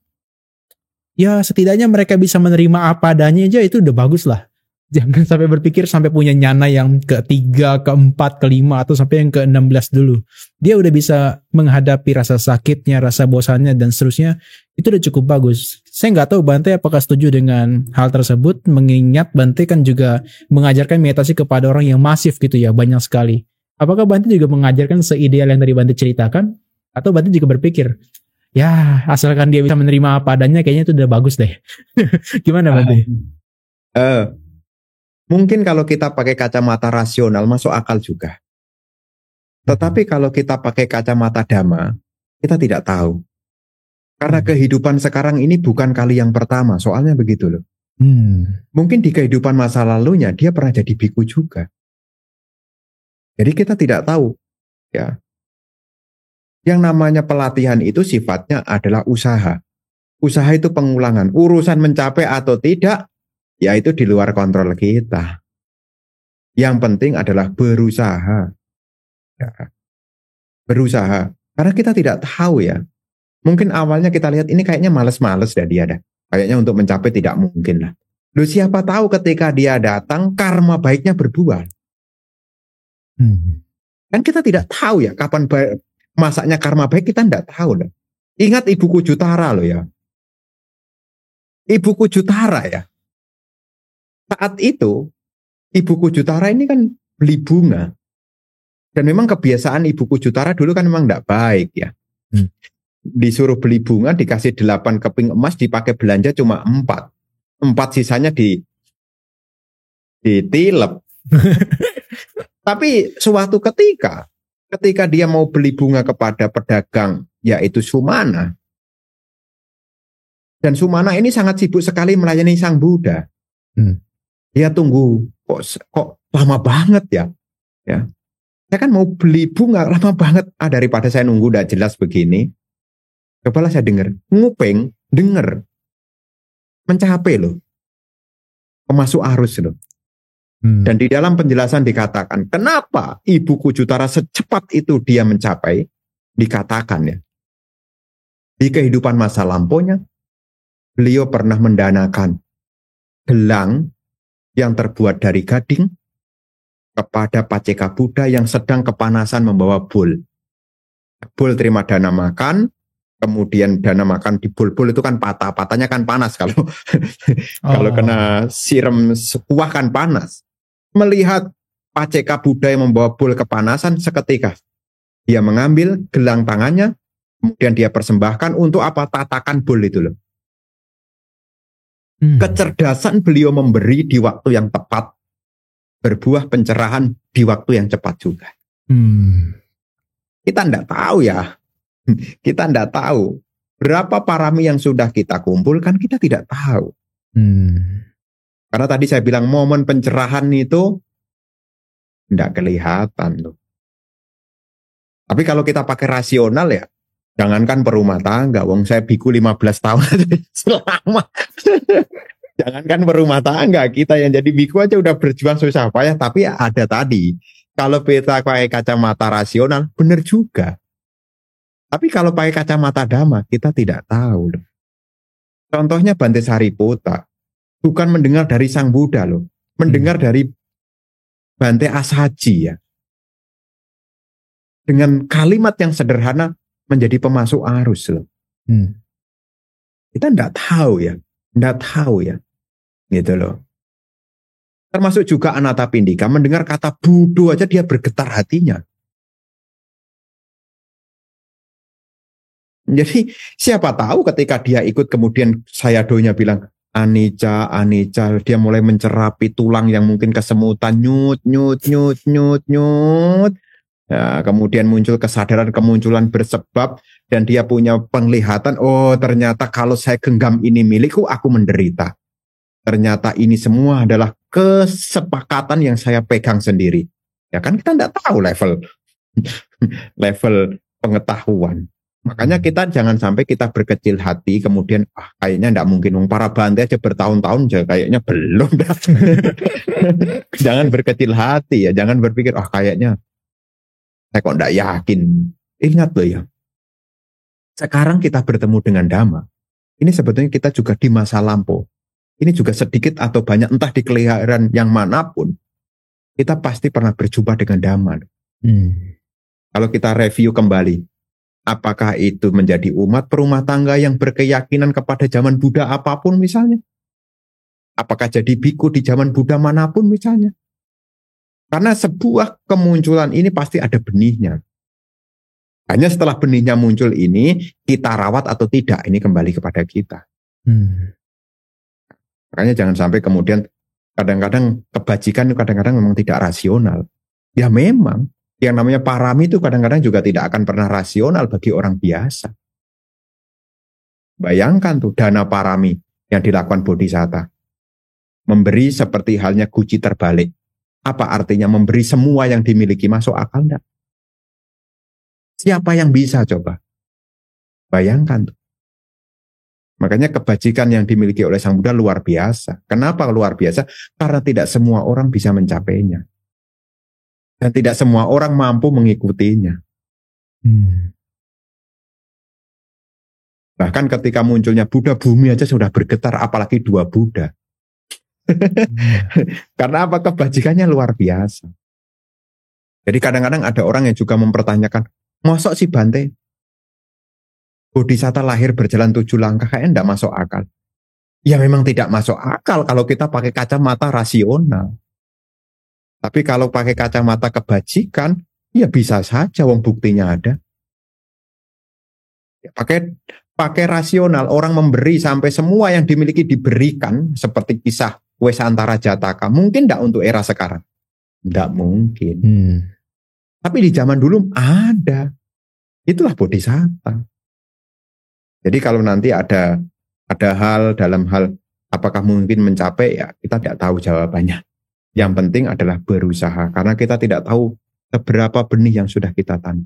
ya setidaknya mereka bisa menerima apa adanya aja itu udah bagus lah. Jangan sampai berpikir sampai punya nyana yang ke-3, ke-4, ke-5 atau sampai yang ke-16 dulu. Dia udah bisa menghadapi rasa sakitnya, rasa bosannya dan seterusnya. Itu udah cukup bagus. Saya nggak tahu Bante apakah setuju dengan hal tersebut, mengingat Bante kan juga mengajarkan meditasi kepada orang yang masif gitu ya, banyak sekali. Apakah Bante juga mengajarkan seideal yang tadi Bante ceritakan? Atau Bante juga berpikir, ya asalkan dia bisa menerima apa adanya kayaknya itu udah bagus deh. Gimana Bante? Mungkin kalau kita pakai kacamata rasional masuk akal juga. Tetapi kalau kita pakai kacamata dhamma, kita tidak tahu. Karena kehidupan sekarang ini bukan kali yang pertama, soalnya begitu loh. Mungkin di kehidupan masa lalunya dia pernah jadi biku juga. Jadi kita tidak tahu, ya. Yang namanya pelatihan itu sifatnya adalah usaha. Usaha itu pengulangan. Urusan mencapai atau tidak, ya itu di luar kontrol kita. Yang penting adalah berusaha. Ya. Berusaha. Karena kita tidak tahu ya. Mungkin awalnya kita lihat ini kayaknya males-males dah dia dah. Kayaknya untuk mencapai tidak mungkin lah. Loh siapa tahu ketika dia datang karma baiknya berbuah. Kan kita tidak tahu ya kapan masaknya karma baik, kita tidak tahu loh. Ingat Ibuku Jutara loh ya. Ibuku Jutara ya. Saat itu Ibuku Jutara ini kan beli bunga. Dan memang kebiasaan Ibuku Jutara dulu kan memang tidak baik ya. Disuruh beli bunga, dikasih 8 keping emas, dipakai belanja cuma 4. 4 sisanya ditilep. Tapi suatu ketika dia mau beli bunga kepada pedagang, yaitu Sumana. Dan Sumana ini sangat sibuk sekali melayani Sang Buddha. Dia tunggu, kok lama banget ya. Saya kan mau beli bunga, lama banget. Daripada saya nunggu udah jelas begini. Cobalah saya dengar, nguping, dengar. Mencapai loh. Masuk arus loh. Dan di dalam penjelasan dikatakan, kenapa Ibuku Jutara secepat itu dia mencapai? Dikatakan ya. Di kehidupan masa lampaunya, beliau pernah mendanakan gelang yang terbuat dari gading kepada Paceka Buddha yang sedang kepanasan membawa bol. Bol terima dana makan, kemudian dana makan di bol-bol itu kan patah. Patahnya kan panas kalau kalau kena siram sekuah kan panas. Melihat Paceka Buddha yang membawa bol kepanasan, seketika dia mengambil gelang tangannya, kemudian dia persembahkan untuk apa? Tatakan bol itu loh. Kecerdasan beliau memberi di waktu yang tepat, berbuah pencerahan di waktu yang cepat juga. Kita tidak tahu ya. Kita tidak tahu. Berapa parami yang sudah kita kumpulkan, kita tidak tahu. Karena tadi saya bilang momen pencerahan itu tidak kelihatan loh. Tapi kalau kita pakai rasional ya, jangankan perumah tangga, wong saya biku 15 tahun selama. Jangankan berumah tangga, kita yang jadi biku aja udah berjuang susah payah. Tapi ada tadi, kalau kita pakai kacamata rasional, benar juga. Tapi kalau pakai kacamata dhamma, kita tidak tahu loh. Contohnya Bante Sariputta, bukan mendengar dari Sang Buddha loh, mendengar dari Bante Asaji ya. Dengan kalimat yang sederhana menjadi pemasuk arus loh. Kita enggak tahu ya, gitu loh. Termasuk juga Anathapindika, mendengar kata Buddha aja dia bergetar hatinya. Jadi siapa tahu ketika dia ikut kemudian Sayadonya bilang anicca, anicca, dia mulai mencerapi tulang yang mungkin kesemutan, nyut. Ya, kemudian muncul kesadaran kemunculan bersebab dan dia punya penglihatan, oh ternyata kalau saya genggam ini milikku, aku menderita. Ternyata ini semua adalah kesepakatan yang saya pegang sendiri. Ya kan kita tidak tahu level pengetahuan. Makanya kita jangan sampai kita berkecil hati kemudian kayaknya enggak mungkin para Bante aja bertahun-tahun kayaknya belum dah. Jangan berkecil hati ya, jangan berpikir kayaknya saya kok enggak yakin. Ingat loh ya. Sekarang kita bertemu dengan Dhamma. Ini sebetulnya kita juga di masa lampau. Ini juga sedikit atau banyak entah di kelahiran yang manapun kita pasti pernah berjumpa dengan Dhamma. Kalau kita review kembali, apakah itu menjadi umat perumah tangga yang berkeyakinan kepada zaman Buddha apapun misalnya? Apakah jadi biku di zaman Buddha manapun misalnya? Karena sebuah kemunculan ini pasti ada benihnya. Hanya setelah benihnya muncul ini, kita rawat atau tidak, ini kembali kepada kita. Makanya jangan sampai kemudian kadang-kadang kebajikan kadang-kadang memang tidak rasional. Ya memang. Yang namanya parami itu kadang-kadang juga tidak akan pernah rasional bagi orang biasa. Bayangkan tuh dana parami yang dilakukan bodhisatta. Memberi seperti halnya guci terbalik. Apa artinya memberi semua yang dimiliki, masuk akal enggak? Siapa yang bisa coba? Bayangkan tuh. Makanya kebajikan yang dimiliki oleh Sang Buddha luar biasa. Kenapa luar biasa? Karena tidak semua orang bisa mencapainya. Dan tidak semua orang mampu mengikutinya. Bahkan ketika munculnya Buddha, bumi aja sudah bergetar, apalagi dua Buddha. Karena apa? Kebajikannya luar biasa. Jadi kadang-kadang ada orang yang juga mempertanyakan, mosok si Bante bodhisatta lahir berjalan 7 langkah, kayaknya enggak masuk akal. Ya memang tidak masuk akal kalau kita pakai kacamata rasional. Tapi kalau pakai kacamata kebajikan, ya bisa saja, wong buktinya ada. Ya, pakai rasional, orang memberi sampai semua yang dimiliki diberikan, seperti kisah Wesantara Jataka. Mungkin enggak untuk era sekarang? Enggak mungkin. Tapi di zaman dulu ada. Itulah bodhisatta. Jadi kalau nanti ada hal dalam hal apakah mungkin mencapai, ya kita tidak tahu jawabannya. Yang penting adalah berusaha, karena kita tidak tahu seberapa benih yang sudah kita tanam.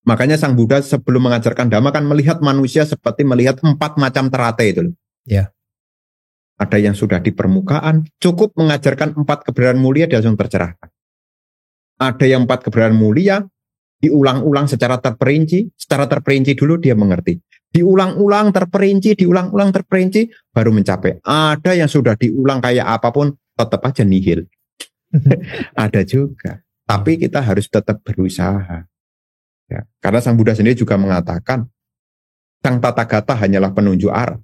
Makanya Sang Buddha sebelum mengajarkan Dhamma kan melihat manusia seperti melihat 4 macam teratai itu. Ya. Ada yang sudah di permukaan, cukup mengajarkan 4 keberadaan mulia, dia langsung tercerahkan. Ada yang 4 keberadaan mulia, diulang-ulang secara terperinci dulu dia mengerti. Diulang-ulang terperinci, baru mencapai. Ada yang sudah diulang kayak apapun, tetap aja nihil. Ada juga. Tapi kita harus tetap berusaha. Ya, karena Sang Buddha sendiri juga mengatakan, Sang Tathagata hanyalah penunjuk arah.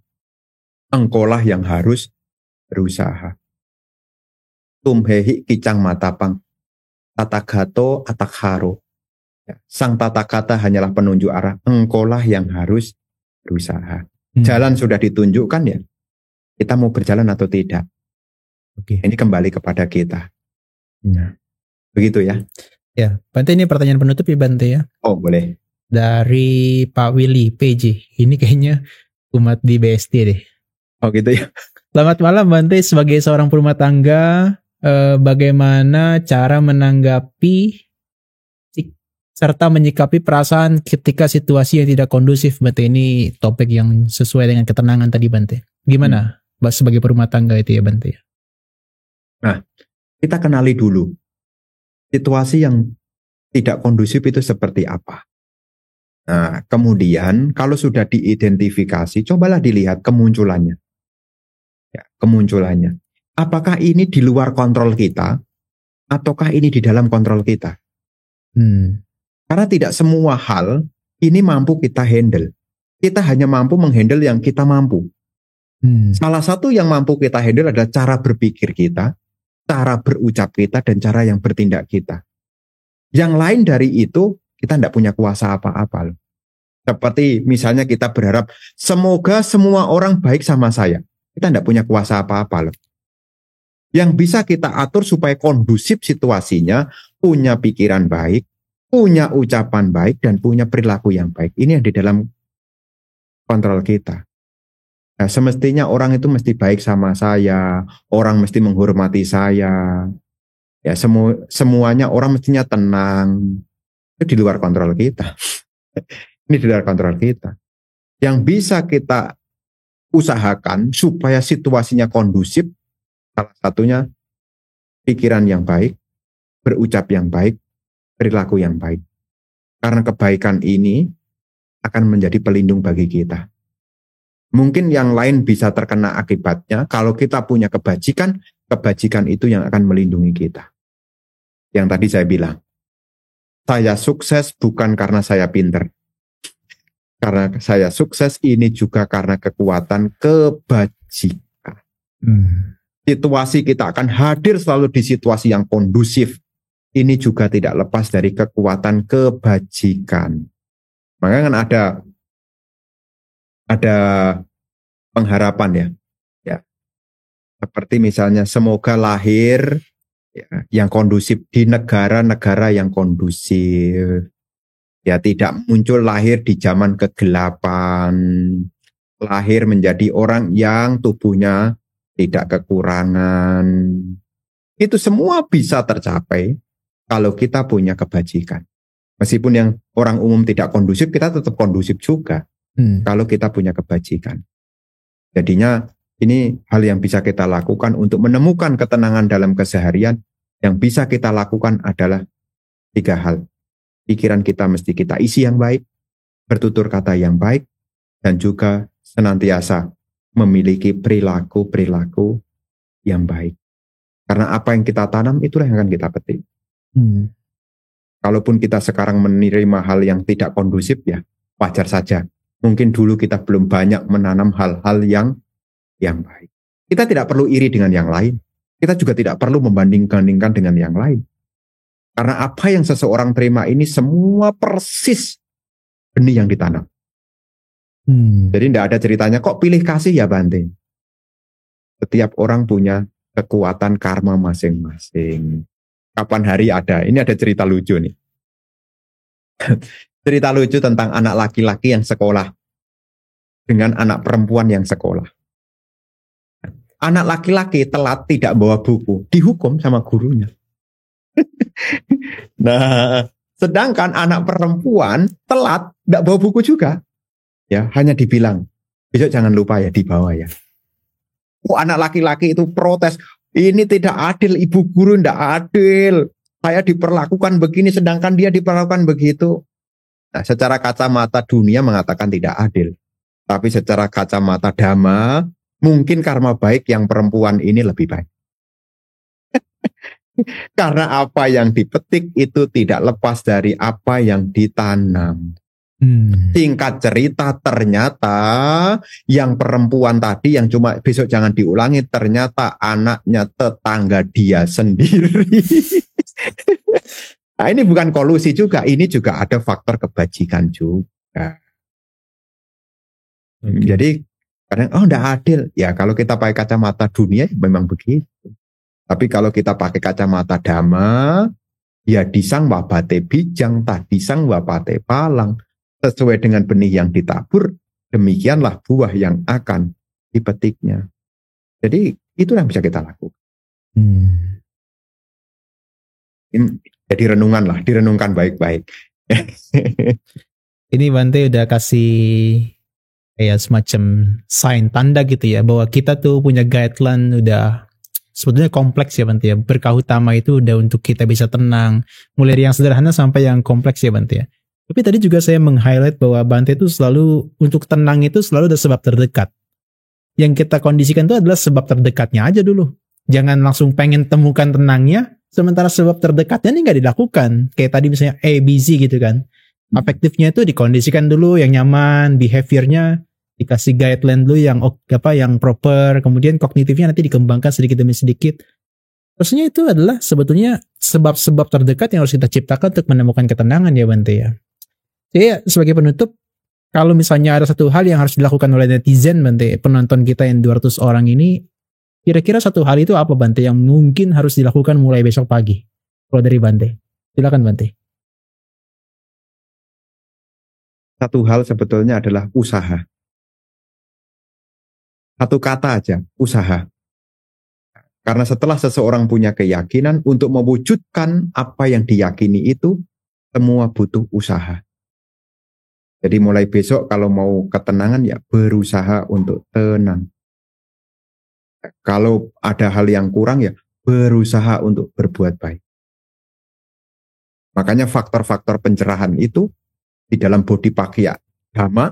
Engkaulah yang harus berusaha. Tumhehi kicang matapang, Tathagato atakharo. Sang Tathagata hanyalah penunjuk arah. Engkaulah yang harus berusaha. Jalan sudah ditunjukkan ya. Kita mau berjalan atau tidak. Ini kembali kepada kita. Begitu ya. Ya, Bante, ini pertanyaan penutup ya Bante ya. Oh boleh. Dari Pak Willy PJ. Ini kayaknya umat di BST deh. Oh gitu ya. Selamat malam Bante, sebagai seorang perumah tangga, bagaimana cara menanggapi serta menyikapi perasaan ketika situasi yang tidak kondusif, Bante? Ini topik yang sesuai dengan ketenangan tadi, Bante. Gimana sebagai perumah tangga itu ya Bante. Nah, kita kenali dulu situasi yang tidak kondusif itu seperti apa. Nah, kemudian kalau sudah diidentifikasi, cobalah dilihat kemunculannya. Ya, kemunculannya. Apakah ini di luar kontrol kita, ataukah ini di dalam kontrol kita? Karena tidak semua hal ini mampu kita handle. Kita hanya mampu menghandle yang kita mampu. Salah satu yang mampu kita handle adalah cara berpikir kita, cara berucap kita, dan cara yang bertindak kita. Yang lain dari itu, kita tidak punya kuasa apa-apa. Seperti misalnya kita berharap, semoga semua orang baik sama saya. Kita tidak punya kuasa apa-apa. Yang bisa kita atur supaya kondusif situasinya, punya pikiran baik, punya ucapan baik, dan punya perilaku yang baik. Ini yang di dalam kontrol kita. Nah, semestinya orang itu mesti baik sama saya, orang mesti menghormati saya, ya semuanya orang mestinya tenang. Itu di luar kontrol kita. Ini di luar kontrol kita. Yang bisa kita usahakan supaya situasinya kondusif, salah satunya pikiran yang baik, berucap yang baik, perilaku yang baik. Karena kebaikan ini akan menjadi pelindung bagi kita. Mungkin yang lain bisa terkena akibatnya. Kalau kita punya kebajikan, kebajikan itu yang akan melindungi kita. Yang tadi saya bilang, saya sukses bukan karena saya pinter. Karena saya sukses ini juga karena kekuatan kebajikan. Situasi kita akan hadir selalu di situasi yang kondusif. Ini juga tidak lepas dari kekuatan kebajikan. Makanya kan ada pengharapan ya. Seperti misalnya semoga lahir ya, yang kondusif di negara-negara yang kondusif. Ya, tidak muncul lahir di zaman kegelapan. Lahir menjadi orang yang tubuhnya tidak kekurangan. Itu semua bisa tercapai kalau kita punya kebajikan. Meskipun yang orang umum tidak kondusif, kita tetap kondusif juga. Kalau kita punya kebajikan. Jadinya ini hal yang bisa kita lakukan untuk menemukan ketenangan dalam keseharian. Yang bisa kita lakukan adalah 3 hal. Pikiran kita mesti kita isi yang baik, bertutur kata yang baik, dan juga senantiasa memiliki perilaku-perilaku yang baik. Karena apa yang kita tanam itulah yang akan kita petik. Kalaupun kita sekarang menerima hal yang tidak kondusif ya wajar saja. Mungkin dulu kita belum banyak menanam hal-hal yang baik. Kita tidak perlu iri dengan yang lain. Kita juga tidak perlu membanding-bandingkan dengan yang lain. Karena apa yang seseorang terima ini semua persis benih yang ditanam. Jadi tidak ada ceritanya kok pilih kasih ya Bante. Setiap orang punya kekuatan karma masing-masing. Kapan hari ada? Ini ada cerita lucu nih. Cerita lucu tentang anak laki-laki yang sekolah dengan anak perempuan yang sekolah. Anak laki-laki telat tidak bawa buku, dihukum sama gurunya. Nah, sedangkan anak perempuan telat tidak bawa buku juga. Ya, hanya dibilang, besok jangan lupa ya dibawa ya. Anak laki-laki itu protes, ini tidak adil, ibu guru tidak adil. Saya diperlakukan begini sedangkan dia diperlakukan begitu. Nah, secara kacamata dunia mengatakan tidak adil. Tapi secara kacamata dhamma, mungkin karma baik yang perempuan ini lebih baik. Karena apa yang dipetik itu tidak lepas dari apa yang ditanam. Singkat cerita, ternyata yang perempuan tadi yang cuma besok jangan diulangi, ternyata anaknya tetangga dia sendiri. Nah, ini bukan kolusi juga, ini juga ada faktor kebajikan juga. Jadi kadang enggak adil. Ya kalau kita pakai kacamata dunia memang begitu. Tapi kalau kita pakai kacamata dhamma, ya disang wabate bijang, tak disang wabate palang. Sesuai dengan benih yang ditabur, demikianlah buah yang akan dipetiknya. Jadi itu yang bisa kita lakukan. Jadi renungan lah, direnungkan baik-baik. Ini Bante udah kasih kayak semacam sign tanda gitu ya, bahwa kita tuh punya guideline udah sebetulnya kompleks ya Bante ya. Berkah utama itu udah untuk kita bisa tenang, mulai dari yang sederhana sampai yang kompleks ya Bante ya. Tapi tadi juga saya meng-highlight bahwa Bante itu selalu untuk tenang itu selalu ada sebab terdekat. Yang kita kondisikan itu adalah sebab terdekatnya aja dulu. Jangan langsung pengen temukan tenangnya, sementara sebab terdekatnya ini nggak dilakukan. Kayak tadi misalnya A, B, Z gitu kan. Afektifnya itu dikondisikan dulu yang nyaman, behaviornya dikasih guideline dulu yang proper, kemudian kognitifnya nanti dikembangkan sedikit demi sedikit. Terusnya itu adalah sebetulnya sebab-sebab terdekat yang harus kita ciptakan untuk menemukan ketenangan ya Bante ya. Jadi sebagai penutup, kalau misalnya ada satu hal yang harus dilakukan oleh netizen Bante, penonton kita yang 200 orang ini, kira-kira satu hal itu apa Bante yang mungkin harus dilakukan mulai besok pagi? Kalau dari Bante, silakan Bante. Satu hal sebetulnya adalah usaha. Satu kata aja, usaha. Karena setelah seseorang punya keyakinan untuk mewujudkan apa yang diyakini itu, semua butuh usaha. Jadi mulai besok kalau mau ketenangan ya berusaha untuk tenang. Kalau ada hal yang kurang ya berusaha untuk berbuat baik. Makanya faktor-faktor pencerahan itu di dalam Bodhipakya Dhamma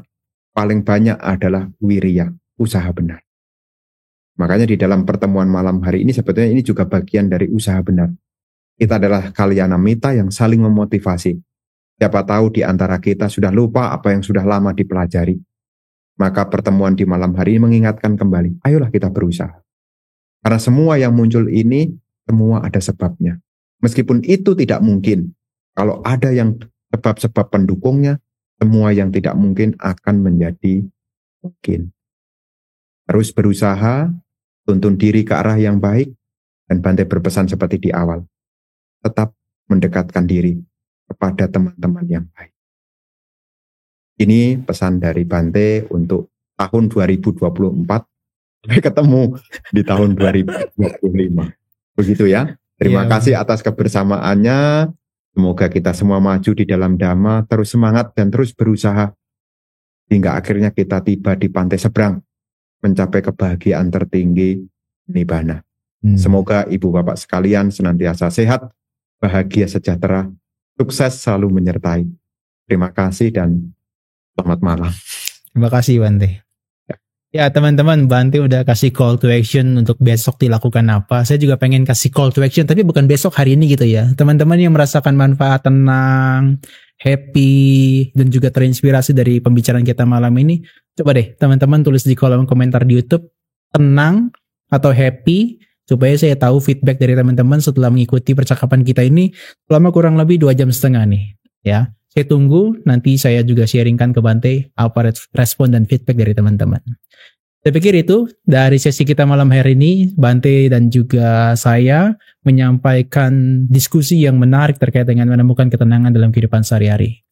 paling banyak adalah wirya, usaha benar. Makanya di dalam pertemuan malam hari ini sebetulnya ini juga bagian dari usaha benar. Kita adalah kalyana mita yang saling memotivasi. Siapa tahu di antara kita sudah lupa apa yang sudah lama dipelajari. Maka pertemuan di malam hari ini mengingatkan kembali, ayolah kita berusaha. Karena semua yang muncul ini, semua ada sebabnya. Meskipun itu tidak mungkin, kalau ada yang sebab-sebab pendukungnya, semua yang tidak mungkin akan menjadi mungkin. Terus berusaha, tuntun diri ke arah yang baik, dan Bante berpesan seperti di awal. Tetap mendekatkan diri kepada teman-teman yang baik. Ini pesan dari Bante untuk tahun 2024. Sampai ketemu di tahun 2025. Begitu ya. Terima kasih atas kebersamaannya. Semoga kita semua maju di dalam Dhamma, terus semangat dan terus berusaha. Hingga akhirnya kita tiba di pantai seberang, mencapai kebahagiaan tertinggi, Nibbana. Semoga ibu bapak sekalian senantiasa sehat, bahagia sejahtera, sukses selalu menyertai. Terima kasih dan selamat malam. Terima kasih Bante. Ya teman-teman, Bante udah kasih call to action untuk besok dilakukan apa. Saya juga pengen kasih call to action, tapi bukan besok, hari ini gitu ya. Teman-teman yang merasakan manfaat, tenang, happy, dan juga terinspirasi dari pembicaraan kita malam ini, coba deh teman-teman tulis di kolom komentar di YouTube, tenang atau happy, supaya saya tahu feedback dari teman-teman setelah mengikuti percakapan kita ini selama kurang lebih 2,5 jam nih. Ya, saya tunggu, nanti saya juga sharingkan ke Bante apa respon dan feedback dari teman-teman. Saya pikir itu dari sesi kita malam hari ini, Bante dan juga saya menyampaikan diskusi yang menarik terkait dengan menemukan ketenangan dalam kehidupan sehari-hari.